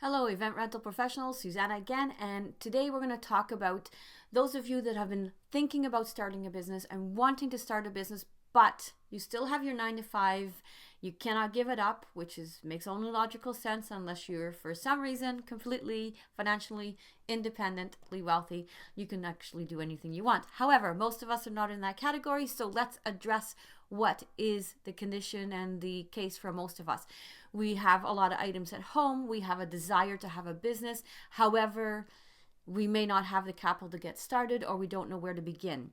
Hello, event rental professionals, Susanna again, and today we're going to talk about those of you that have been thinking about starting a business and wanting to start a business, but you still have your 9 to 5. You cannot give it up, which makes only logical sense unless you're, for some reason, completely financially independently wealthy. You can actually do anything you want. However, most of us are not in that category, so let's address what is the condition and the case for most of us. We have a lot of items at home. We have a desire to have a business. However, we may not have the capital to get started, or we don't know where to begin.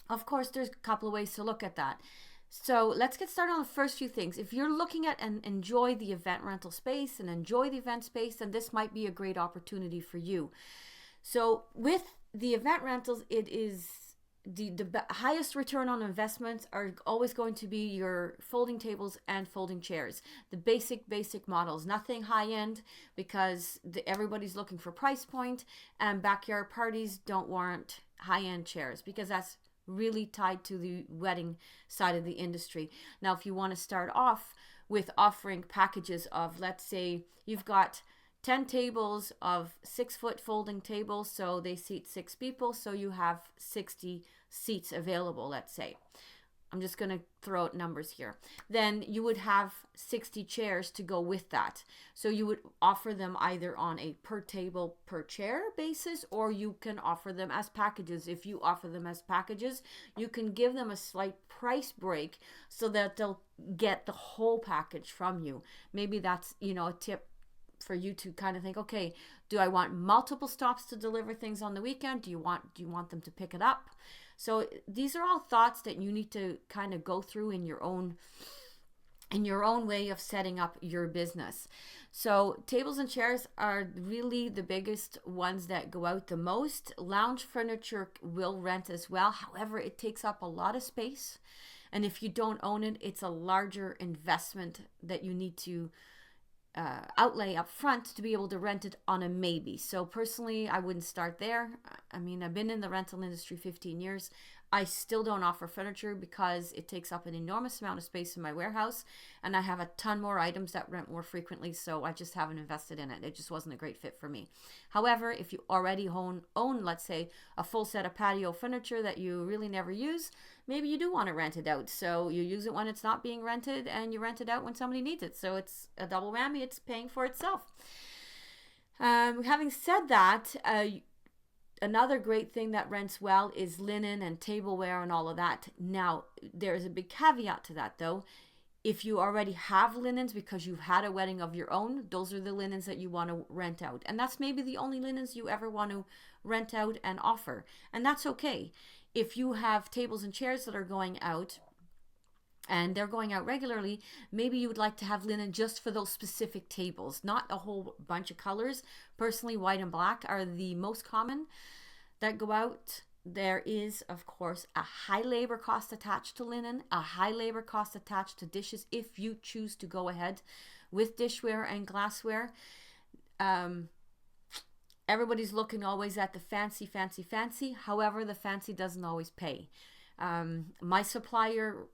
Of course, there's a couple of ways to look at that. So let's get started on the first few things. If you're looking at and enjoy the event rental space and enjoy the event space, then this might be a great opportunity for you. So with the event rentals, it is the highest return on investments are always going to be your folding tables and folding chairs. The basic models, nothing high end, because everybody's looking for price point, and backyard parties don't warrant high end chairs because that's really tied to the wedding side of the industry. Now, if you want to start off with offering packages of, let's say you've got 10 tables of 6-foot folding tables, so they seat 6 people, so you have 60 seats available, let's say. I'm just going to throw out numbers here. Then you would have 60 chairs to go with that. So you would offer them either on a per table, per chair basis, or you can offer them as packages. If you offer them as packages, you can give them a slight price break so that they'll get the whole package from you. Maybe that's, a tip for you to kind of think, okay, do I want multiple stops to deliver things on the weekend? Do you want them to pick it up? So these are all thoughts that you need to kind of go through in your own way of setting up your business. So tables and chairs are really the biggest ones that go out the most. Lounge furniture will rent as well. However, it takes up a lot of space. And if you don't own it, it's a larger investment that you need to outlay up front to be able to rent it on a maybe. So personally, I wouldn't start there. I mean, I've been in the rental industry 15 years. I still don't offer furniture because it takes up an enormous amount of space in my warehouse, and I have a ton more items that rent more frequently, so I just haven't invested in it. It just wasn't a great fit for me. However, if you already own, let's say, a full set of patio furniture that you really never use, maybe you do want to rent it out. So you use it when it's not being rented, and you rent it out when somebody needs it. So it's a double whammy. It's paying for itself. Having said that, another great thing that rents well is linen and tableware and all of that. Now, there's a big caveat to that, though. If you already have linens because you've had a wedding of your own, those are the linens that you want to rent out. And that's maybe the only linens you ever want to rent out and offer. And that's okay. If you have tables and chairs that are going out, and they're going out regularly, maybe you would like to have linen just for those specific tables, not a whole bunch of colors. Personally, white and black are the most common that go out. There is, of course, a high labor cost attached to linen, a high labor cost attached to dishes if you choose to go ahead with dishware and glassware. Everybody's looking always at the fancy. However, the fancy doesn't always pay. My supplier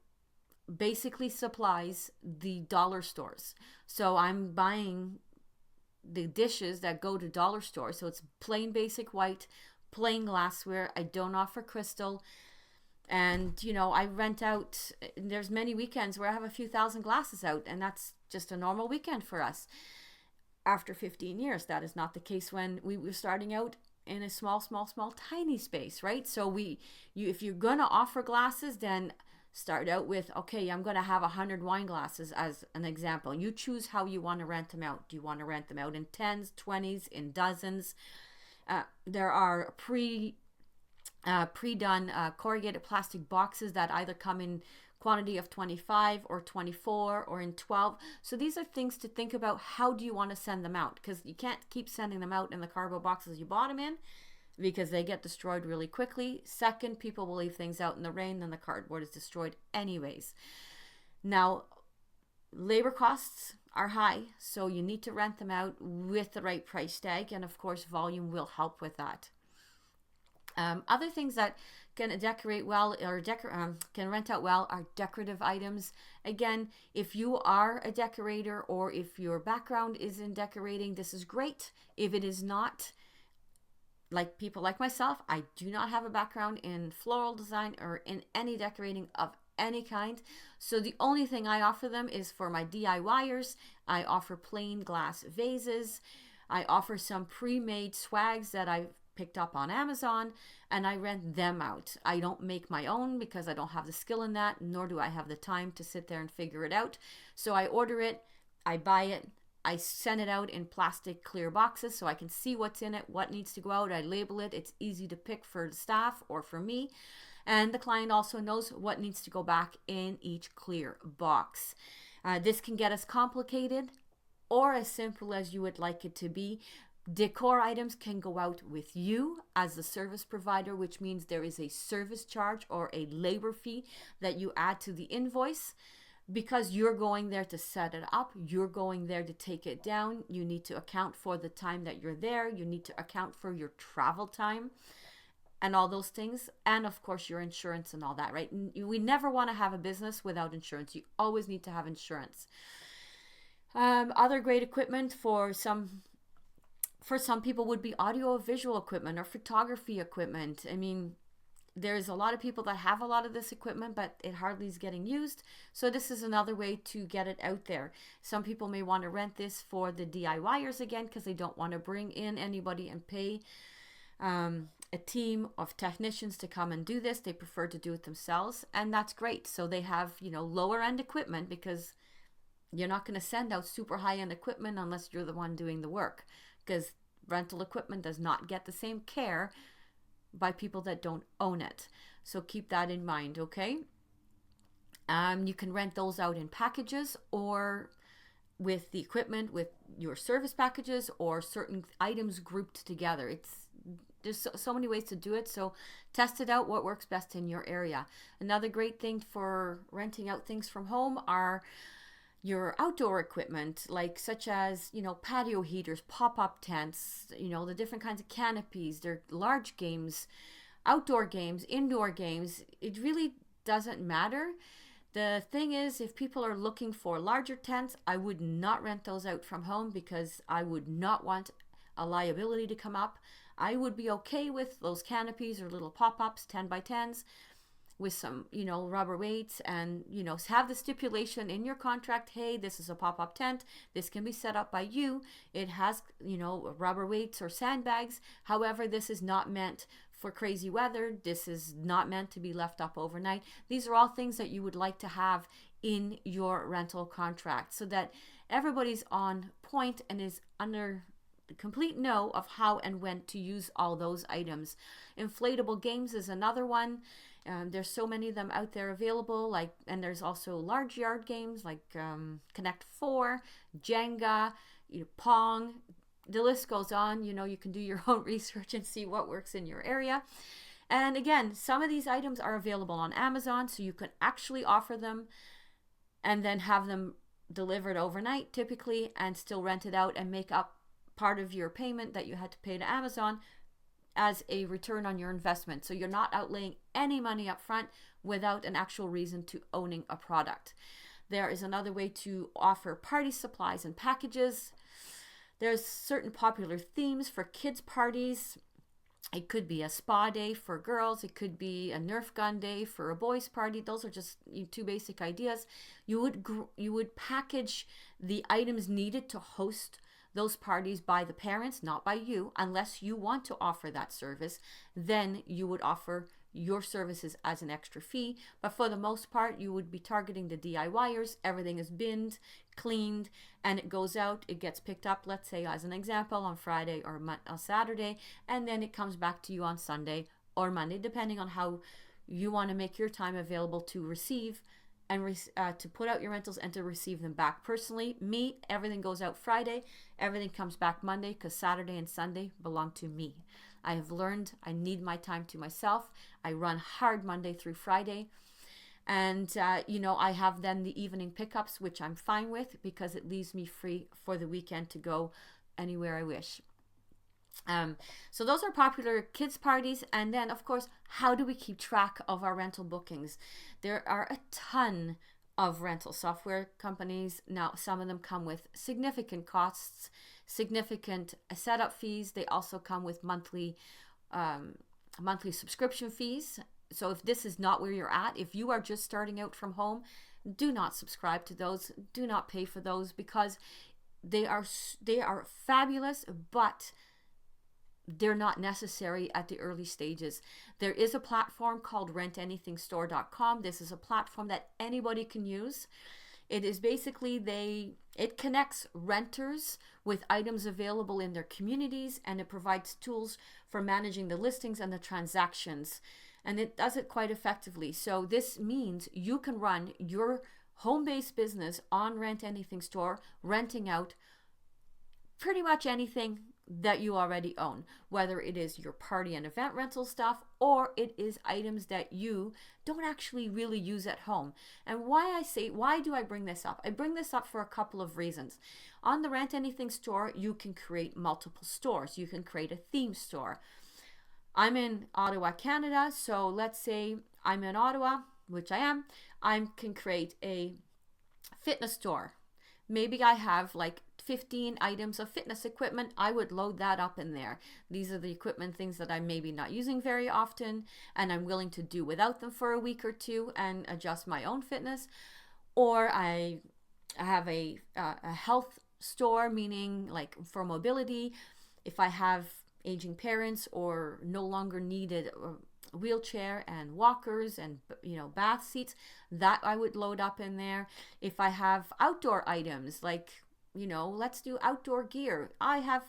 basically supplies the dollar stores. So I'm buying the dishes that go to dollar stores. So it's plain basic white, plain glassware. I don't offer crystal. And, I rent out, there's many weekends where I have a few thousand glasses out, and that's just a normal weekend for us. After 15 years, that is not the case when we were starting out in a small, tiny space, right? So if you're going to offer glasses, then start out with, okay, I'm going to have 100 wine glasses as an example. You choose how you want to rent them out. Do you want to rent them out in 10s, 20s, in dozens? There are pre-done corrugated plastic boxes that either come in quantity of 25 or 24 or in 12. So these are things to think about. How do you want to send them out? Because you can't keep sending them out in the cardboard boxes you bought them in, because they get destroyed really quickly. Second, people will leave things out in the rain, then the cardboard is destroyed anyways. Now, labor costs are high, so you need to rent them out with the right price tag, and of course, volume will help with that. Other things that can decorate well or can rent out well are decorative items. Again, if you are a decorator or if your background is in decorating, this is great. If it is not, like people like myself, I do not have a background in floral design or in any decorating of any kind. So the only thing I offer them is for my DIYers. I offer plain glass vases. I offer some pre-made swags that I've picked up on Amazon, and I rent them out. I don't make my own because I don't have the skill in that, nor do I have the time to sit there and figure it out. So I order it, I buy it, I send it out in plastic clear boxes so I can see what's in it, what needs to go out. I label it. It's easy to pick for the staff or for me. And the client also knows what needs to go back in each clear box. This can get as complicated or as simple as you would like it to be. Decor items can go out with you as the service provider, which means there is a service charge or a labor fee that you add to the invoice. Because you're going there to set it up, you're going there to take it down. You need to account for the time that you're there. You need to account for your travel time and all those things. And of course, your insurance and all that, right? We never want to have a business without insurance. You always need to have insurance. Other great equipment for some people would be audio visual equipment or photography equipment. I mean, there's a lot of people that have a lot of this equipment, but it hardly is getting used. So this is another way to get it out there. Some people may want to rent this for the DIYers again, because they don't want to bring in anybody and pay a team of technicians to come and do this. They prefer to do it themselves, and that's great. So they have, lower end equipment, because you're not going to send out super high end equipment unless you're the one doing the work, because rental equipment does not get the same care by people that don't own it. So keep that in mind, okay? You can rent those out in packages, or with the equipment with your service packages, or certain items grouped together. There's so many ways to do it, so test it out, what works best in your area. Another great thing for renting out things from home are your outdoor equipment, such as, patio heaters, pop-up tents, the different kinds of canopies. They're large games, outdoor games, indoor games. It really doesn't matter. The thing is, if people are looking for larger tents, I would not rent those out from home, because I would not want a liability to come up. I would be okay with those canopies or little pop-ups, 10 by 10s, with some, rubber weights, and, have the stipulation in your contract, hey, this is a pop-up tent. This can be set up by you. It has, rubber weights or sandbags. However, this is not meant for crazy weather. This is not meant to be left up overnight. These are all things that you would like to have in your rental contract, so that everybody's on point and is under the complete know of how and when to use all those items. Inflatable games is another one. There's so many of them out there available, and there's also large yard games like Connect 4, Jenga, Pong. The list goes on. You can do your own research and see what works in your area. And again, some of these items are available on Amazon, so you can actually offer them and then have them delivered overnight typically, and still rent it out and make up part of your payment that you had to pay to Amazon as a return on your investment. So you're not outlaying any money up front without an actual reason to owning a product. There is another way to offer party supplies and packages. There's certain popular themes for kids' parties. It could be a spa day for girls. It could be a Nerf gun day for a boys' party. Those are just two basic ideas. You would package the items needed to host those parties by the parents, not by you, unless you want to offer that service. Then you would offer your services as an extra fee. But for the most part, you would be targeting the DIYers. Everything is binned, cleaned, and it goes out. It gets picked up, let's say, as an example, on Friday or on Saturday, and then it comes back to you on Sunday or Monday, depending on how you want to make your time available to receive and to put out your rentals and to receive them back. Personally, me, everything goes out Friday, everything comes back Monday, because Saturday and Sunday belong to me. I have learned I need my time to myself. I run hard Monday through Friday, and I have then the evening pickups, which I'm fine with, because it leaves me free for the weekend to go anywhere I wish. So those are popular kids parties. And then of course, how do we keep track of our rental bookings? There are a ton of rental software companies. Now, some of them come with significant costs, significant setup fees. They also come with monthly subscription fees. So if this is not where you're at, if you are just starting out from home, do not subscribe to those. Do not pay for those, because they are fabulous, but they're not necessary at the early stages. There is a platform called rentanythingstore.com. This is a platform that anybody can use. It is basically it connects renters with items available in their communities, and it provides tools for managing the listings and the transactions. And it does it quite effectively. So this means you can run your home-based business on Rent Anything Store, renting out pretty much anything that you already own, whether it is your party and event rental stuff, or it is items that you don't actually really use at home. And why do I bring this up? I bring this up for a couple of reasons. On the Rent Anything Store, you can create multiple stores. You can create a theme store. I'm in Ottawa, Canada, so let's say I'm in Ottawa, which I am. I can create a fitness store. Maybe I have like 15 items of fitness equipment. I would load that up in there. These are the equipment things that I'm maybe not using very often, and I'm willing to do without them for a week or two and adjust my own fitness. Or I have a health store, meaning like for mobility. If I have aging parents or no longer needed a wheelchair and walkers and bath seats, that I would load up in there. If I have outdoor items, like let's do outdoor gear. I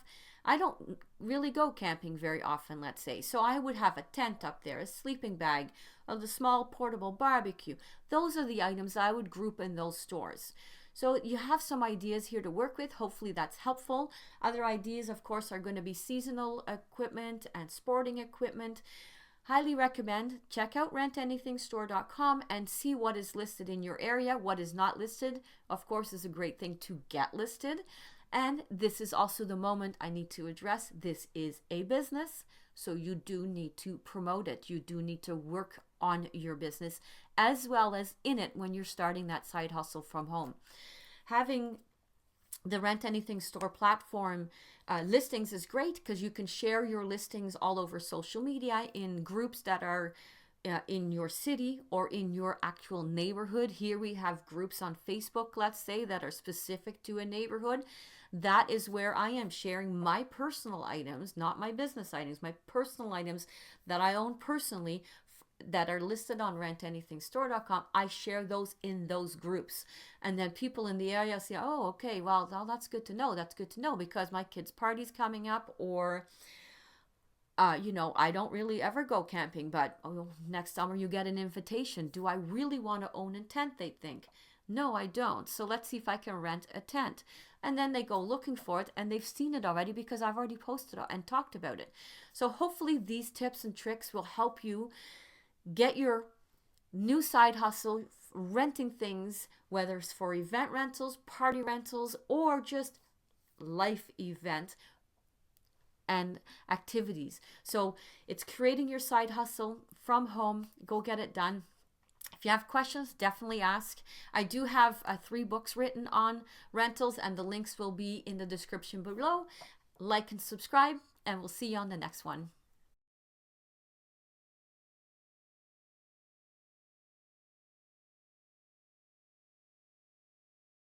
don't really go camping very often, let's say, so I would have a tent up there, a sleeping bag, or the small portable barbecue. Those are the items I would group in those stores. So you have some ideas here to work with. Hopefully that's helpful. Other ideas, of course, are going to be seasonal equipment and sporting equipment. Highly recommend check out rentanythingstore.com and see what is listed in your area. What is not listed, of course, is a great thing to get listed. And this is also the moment I need to address. This is a business, so you do need to promote it. You do need to work on your business as well as in it when you're starting that side hustle from home. Having the Rent Anything Store platform listings is great, because you can share your listings all over social media in groups that are in your city or in your actual neighborhood. Here we have groups on Facebook, let's say, that are specific to a neighborhood. That is where I am sharing my personal items, not my business items, my personal items that I own personally, that are listed on rentanythingstore.com. I share those in those groups, and then people in the area say, oh, okay, well, that's good to know. That's good to know, because my kid's party's coming up, or I don't really ever go camping, but next summer you get an invitation. Do I really want to own a tent, they think? No, I don't. So let's see if I can rent a tent. And then they go looking for it, and they've seen it already because I've already posted it and talked about it. So hopefully these tips and tricks will help you get your new side hustle renting things, whether it's for event rentals, party rentals, or just life event and activities. So it's creating your side hustle from home. Go get it done. If you have questions, definitely ask. I do have 3 books written on rentals, and the links will be in the description below. Like and subscribe, and we'll see you on the next one.